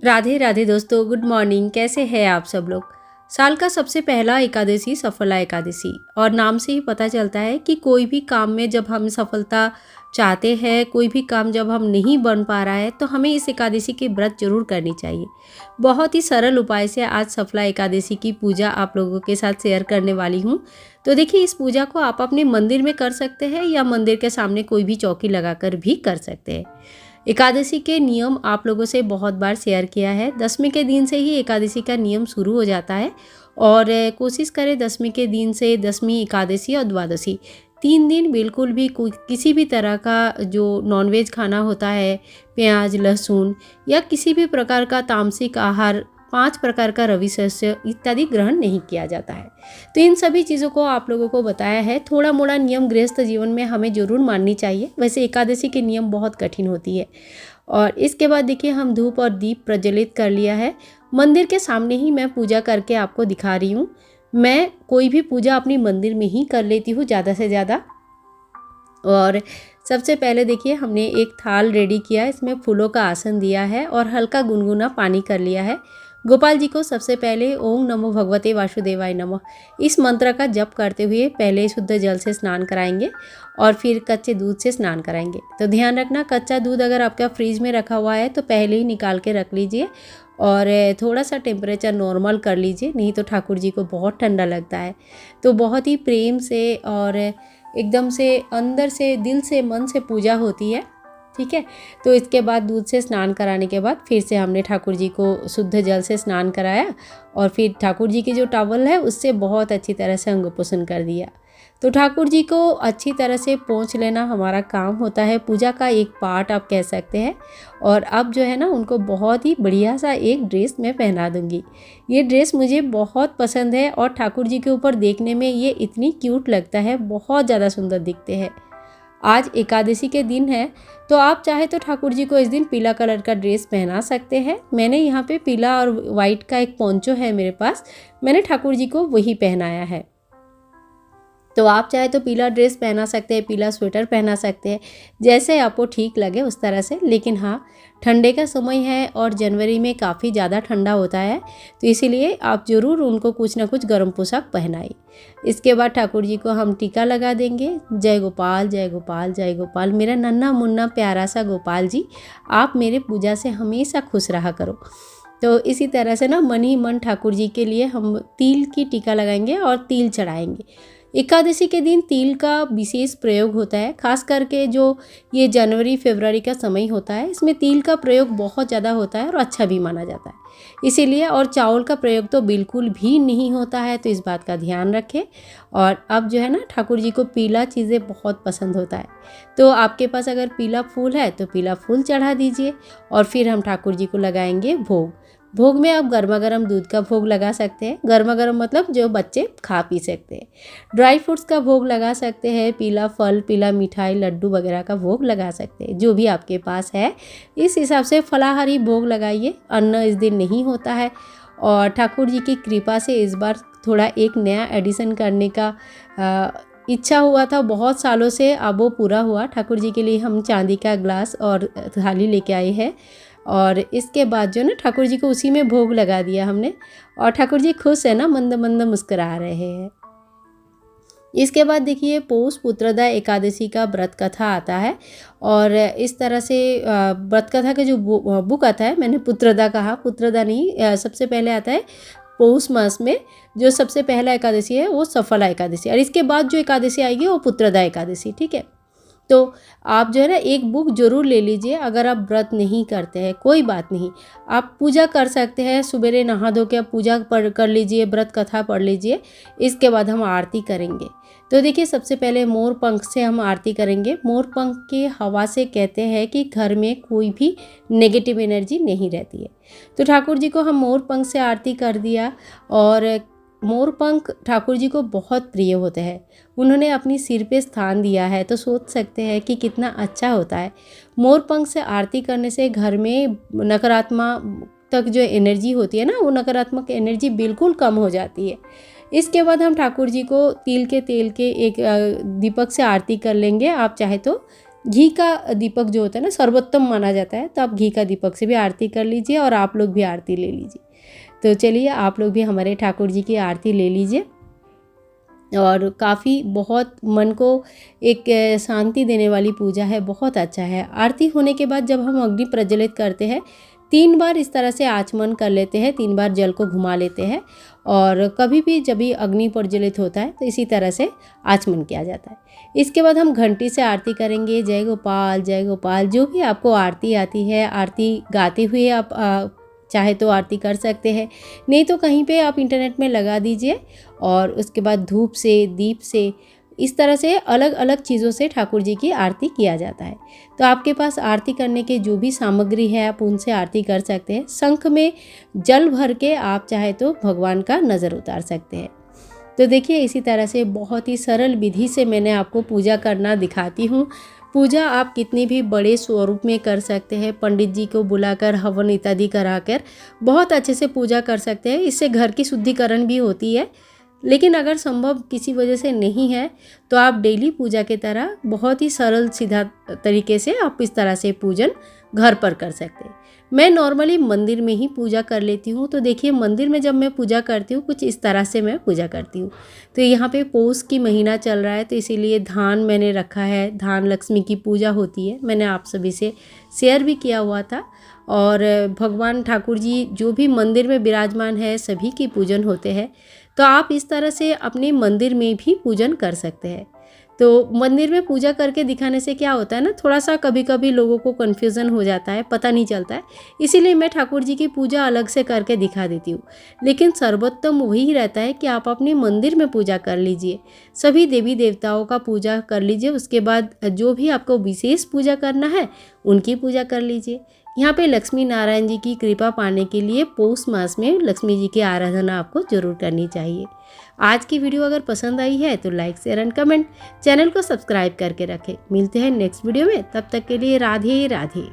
राधे राधे दोस्तों, good morning. कैसे हैं आप सब लोग। साल का सबसे पहला एकादशी सफला एकादशी, और नाम से ही पता चलता है कि कोई भी काम में जब हम सफलता चाहते हैं, कोई भी काम जब हम नहीं बन पा रहा है, तो हमें इस एकादशी की व्रत जरूर करनी चाहिए। बहुत ही सरल उपाय से आज सफला एकादशी की पूजा आप लोगों के साथ शेयर करने वाली हूँ। तो देखिए, इस पूजा को आप अपने मंदिर में कर सकते हैं या मंदिर के सामने कोई भी चौकी लगाकर भी कर सकते हैं। एकादशी के नियम आप लोगों से बहुत बार शेयर किया है। दसवीं के दिन से ही एकादशी का नियम शुरू हो जाता है, और कोशिश करें दसवीं के दिन से दसवीं एकादशी और द्वादशी 3 दिन बिल्कुल भी किसी भी तरह का जो नॉनवेज खाना होता है, प्याज लहसुन या किसी भी प्रकार का तामसिक आहार, 5 प्रकार का रवि शस्य इत्यादि ग्रहण नहीं किया जाता है। तो इन सभी चीज़ों को आप लोगों को बताया है। थोड़ा मोड़ा नियम गृहस्थ जीवन में हमें जरूर माननी चाहिए। वैसे एकादशी के नियम बहुत कठिन होती है। और इसके बाद देखिए, हम धूप और दीप प्रज्वलित कर लिया है। मंदिर के सामने ही मैं पूजा करके आपको दिखा रही हूँ। मैं कोई भी पूजा अपनी मंदिर में ही कर लेती हूँ ज़्यादा से ज़्यादा। और सबसे पहले देखिए, हमने एक थाल रेडी किया है, इसमें फूलों का आसन दिया है और हल्का गुनगुना पानी कर लिया है। गोपाल जी को सबसे पहले ओम नमो भगवते वासुदेवाय नमः इस मंत्र का जप करते हुए पहले शुद्ध जल से स्नान कराएंगे और फिर कच्चे दूध से स्नान कराएंगे। तो ध्यान रखना, कच्चा दूध अगर आपका फ्रिज में रखा हुआ है तो पहले ही निकाल के रख लीजिए और थोड़ा सा टेम्परेचर नॉर्मल कर लीजिए, नहीं तो ठाकुर जी को बहुत ठंडा लगता है। तो बहुत ही प्रेम से और एकदम से अंदर से, दिल से, मन से पूजा होती है। ठीक है। तो इसके बाद दूध से स्नान कराने के बाद फिर से हमने ठाकुर जी को शुद्ध जल से स्नान कराया और फिर ठाकुर जी की जो टॉवल है उससे बहुत अच्छी तरह से अंग पोषण कर दिया। तो ठाकुर जी को अच्छी तरह से पोंछ लेना हमारा काम होता है, पूजा का एक पार्ट आप कह सकते हैं। और अब जो है ना, उनको बहुत ही बढ़िया सा एक ड्रेस मैं पहना दूंगी। ये ड्रेस मुझे बहुत पसंद है और ठाकुर जी के ऊपर देखने में ये इतनी क्यूट लगता है, बहुत ज़्यादा सुंदर दिखते हैं। आज एकादशी के दिन है, तो आप चाहे तो ठाकुर जी को इस दिन पीला कलर का ड्रेस पहना सकते हैं। मैंने यहाँ पे पीला और वाइट का एक पोंचो है मेरे पास, मैंने ठाकुर जी को वही पहनाया है। तो आप चाहे तो पीला ड्रेस पहना सकते हैं, पीला स्वेटर पहना सकते हैं, जैसे आपको ठीक लगे उस तरह से। लेकिन हाँ, ठंडे का समय है और जनवरी में काफ़ी ज़्यादा ठंडा होता है, तो इसीलिए आप ज़रूर उनको कुछ ना कुछ गर्म पोशाक पहनाइए। इसके बाद ठाकुर जी को हम टीका लगा देंगे। जय गोपाल जय गोपाल जय गोपाल, मेरा नन्हा मुन्ना प्यारा सा गोपाल जी, आप मेरे पूजा से हमेशा खुश रहा करो। तो इसी तरह से ना, मन ही मन ठाकुर जी के लिए हम तिल की टीका लगाएंगे और तिल चढ़ाएंगे। एकादशी के दिन तिल का विशेष प्रयोग होता है, खास करके जो ये जनवरी फरवरी का समय होता है, इसमें तिल का प्रयोग बहुत ज़्यादा होता है और अच्छा भी माना जाता है इसीलिए। और चावल का प्रयोग तो बिल्कुल भी नहीं होता है, तो इस बात का ध्यान रखें। और अब जो है ना, ठाकुर जी को पीला चीज़ें बहुत पसंद होता है, तो आपके पास अगर पीला फूल है तो पीला फूल चढ़ा दीजिए। और फिर हम ठाकुर जी को लगाएंगे भोग। भोग में आप गर्मा गर्म दूध का भोग लगा सकते हैं, गर्मा गर्म मतलब जो बच्चे खा पी सकते हैं। ड्राई फ्रूट्स का भोग लगा सकते हैं, पीला फल, पीला मिठाई, लड्डू वगैरह का भोग लगा सकते हैं, जो भी आपके पास है इस हिसाब से फलाहारी भोग लगाइए। अन्न इस दिन नहीं होता है। और ठाकुर जी की कृपा से इस बार थोड़ा एक नया एडिशन करने का इच्छा हुआ था बहुत सालों से, अब वो पूरा हुआ। ठाकुर जी के लिए हम चांदी का ग्लास और थाली लेके आए हैं, और इसके बाद जो ना, ठाकुर जी को उसी में भोग लगा दिया हमने। और ठाकुर जी खुश है ना, मंद मंद मुस्कुरा रहे हैं। इसके बाद देखिए, पौष पुत्रदा एकादशी का व्रत कथा आता है, और इस तरह से व्रत कथा का जो बुक आता है, मैंने पुत्रदा कहा, पुत्रदा नहीं, सबसे पहले आता है पौष मास में जो सबसे पहला एकादशी है वो सफला एकादशी, और इसके बाद जो एकादशी आएगी वो पुत्रदा एकादशी। ठीक है। तो आप जो है ना, एक बुक जरूर ले लीजिए। अगर आप व्रत नहीं करते हैं कोई बात नहीं, आप पूजा कर सकते हैं। सुबेरे नहा धो के आप पूजा कर लीजिए, व्रत कथा पढ़ लीजिए। इसके बाद हम आरती करेंगे। तो देखिए, सबसे पहले मोर पंख से हम आरती करेंगे। मोर पंख की हवा से कहते हैं कि घर में कोई भी नेगेटिव एनर्जी नहीं रहती है। तो ठाकुर जी को हम मोर पंख से आरती कर दिया। और मोर पंख ठाकुर जी को बहुत प्रिय होते हैं, उन्होंने अपनी सिर पे स्थान दिया है, तो सोच सकते हैं कि कितना अच्छा होता है। मोर पंख से आरती करने से घर में नकारात्मक तक जो एनर्जी होती है ना, वो नकारात्मक एनर्जी बिल्कुल कम हो जाती है। इसके बाद हम ठाकुर जी को तिल के तेल के एक दीपक से आरती कर लेंगे। आप चाहे तो घी का दीपक जो होता है ना सर्वोत्तम माना जाता है, तो आप घी का दीपक से भी आरती कर लीजिए और आप लोग भी आरती ले लीजिए। तो चलिए आप लोग भी हमारे ठाकुर जी की आरती ले लीजिए। और काफ़ी बहुत मन को एक शांति देने वाली पूजा है, बहुत अच्छा है। आरती होने के बाद जब हम अग्नि प्रज्वलित करते हैं 3 बार इस तरह से आचमन कर लेते हैं, 3 बार जल को घुमा लेते हैं और कभी भी जब भी अग्नि प्रज्वलित होता है तो इसी तरह से आचमन किया जाता है। इसके बाद हम घंटी से आरती करेंगे, जय गोपाल, जो भी आपको आरती आती है, आरती गाते हुए आप चाहे तो आरती कर सकते हैं, नहीं तो कहीं पे आप इंटरनेट में लगा दीजिए और उसके बाद धूप से, दीप से, इस तरह से अलग अलग चीज़ों से ठाकुर जी की आरती किया जाता है। तो आपके पास आरती करने के जो भी सामग्री है आप उनसे आरती कर सकते हैं। शंख में जल भर के आप चाहे तो भगवान का नज़र उतार सकते हैं। तो देखिए इसी तरह से बहुत ही सरल विधि से मैंने आपको पूजा करना दिखाती हूँ। पूजा आप कितनी भी बड़े स्वरूप में कर सकते हैं, पंडित जी को बुलाकर हवन इत्यादि कराकर बहुत अच्छे से पूजा कर सकते हैं। इससे घर की शुद्धिकरण भी होती है। लेकिन अगर संभव किसी वजह से नहीं है तो आप डेली पूजा की तरह बहुत ही सरल सीधा तरीके से आप इस तरह से पूजन घर पर कर सकते हैं। मैं नॉर्मली मंदिर में ही पूजा कर लेती हूँ। तो देखिए मंदिर में जब मैं पूजा करती हूँ कुछ इस तरह से मैं पूजा करती हूँ। तो यहाँ पे पौष की महीना चल रहा है तो इसीलिए धान मैंने रखा है, धान लक्ष्मी की पूजा होती है, मैंने आप सभी से शेयर भी किया हुआ था। और भगवान ठाकुर जी जो भी मंदिर में विराजमान है सभी की पूजन होते हैं। तो आप इस तरह से अपने मंदिर में भी पूजन कर सकते हैं। तो मंदिर में पूजा करके दिखाने से क्या होता है ना, थोड़ा सा कभी कभी लोगों को कन्फ्यूज़न हो जाता है, पता नहीं चलता है, इसीलिए मैं ठाकुर जी की पूजा अलग से करके दिखा देती हूँ। लेकिन सर्वोत्तम वही रहता है कि आप अपने मंदिर में पूजा कर लीजिए, सभी देवी देवताओं का पूजा कर लीजिए। उसके बाद जो भी आपको विशेष पूजा करना है उनकी पूजा कर लीजिए। यहाँ पे लक्ष्मी नारायण जी की कृपा पाने के लिए पौष मास में लक्ष्मी जी की आराधना आपको जरूर करनी चाहिए। आज की वीडियो अगर पसंद आई है तो like share and comment, channel को सब्सक्राइब करके रखें। मिलते हैं नेक्स्ट वीडियो में, तब तक के लिए राधे राधे।